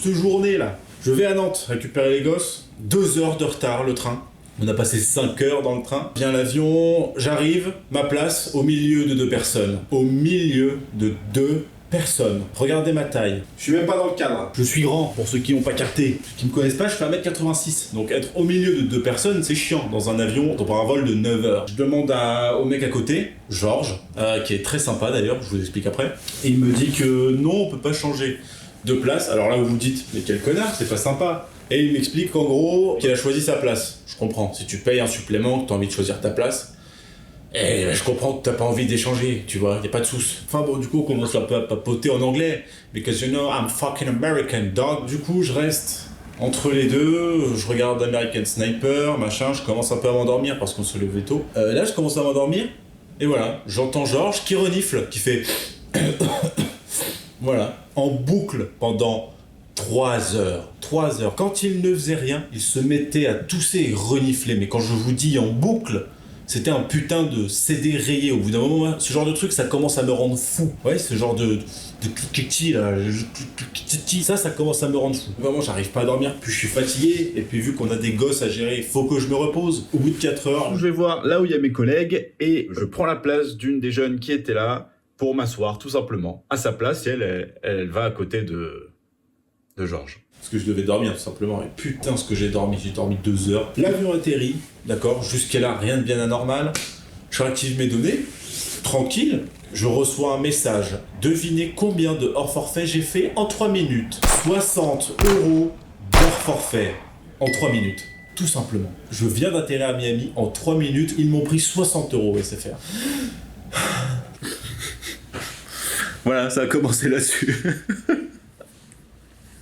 cette journée là. Je vais à Nantes récupérer les gosses, 2 heures de retard le train. On a passé 5 heures dans le train. Vient l'avion, j'arrive, ma place au milieu de 2 personnes. Au milieu de 2 personnes. Regardez ma taille. Je suis même pas dans le cadre. Je suis grand, pour ceux qui n'ont pas capté. Ceux qui me connaissent pas, je fais 1m86. Donc être au milieu de 2 personnes, c'est chiant dans un avion, pour un vol de 9 heures. Je demande au mec à côté, Georges, qui est très sympa d'ailleurs, je vous explique après. Et il me dit que non, on peut pas changer de place. Alors là, vous vous dites, mais quel connard, c'est pas sympa. Et il m'explique qu'en gros, qu'il a choisi sa place. Je comprends. Si tu payes un supplément, que t'as envie de choisir ta place, et je comprends que t'as pas envie d'échanger, tu vois, y a pas de soucis. Enfin bon, du coup, on commence à papoter en anglais. Because you know, I'm fucking American, dog. Du coup, je reste entre les deux, je regarde American Sniper, machin, je commence un peu à m'endormir parce qu'on se levait tôt. Là, je commence à m'endormir, et voilà, j'entends Georges qui renifle, qui fait... Voilà, en boucle pendant 3 heures. 3 heures. Quand il ne faisait rien, il se mettait à tousser et renifler. Mais quand je vous dis en boucle, c'était un putain de CD rayé. Au bout d'un moment, ce genre de truc, ça commence à me rendre fou. Ouais, ce genre de cliquetis là, ça commence à me rendre fou. Vraiment, j'arrive pas à dormir, puis je suis fatigué, et puis vu qu'on a des gosses à gérer, il faut que je me repose. Au bout de 4 heures, je vais voir là où il y a mes collègues, et je prends la place d'une des jeunes qui était là, pour m'asseoir tout simplement à sa place, et elle va à côté de Georges. Parce que je devais dormir tout simplement, et putain ce que j'ai dormi 2 heures. L'avion atterrit, d'accord, jusqu'à là rien de bien anormal. Je réactive mes données, tranquille, je reçois un message. Devinez combien de hors forfait j'ai fait en 3 minutes. 60 € d'hors forfait en 3 minutes. Tout simplement. Je viens d'atterrir à Miami, en 3 minutes, ils m'ont pris 60 € SFR. Voilà, ça a commencé là-dessus.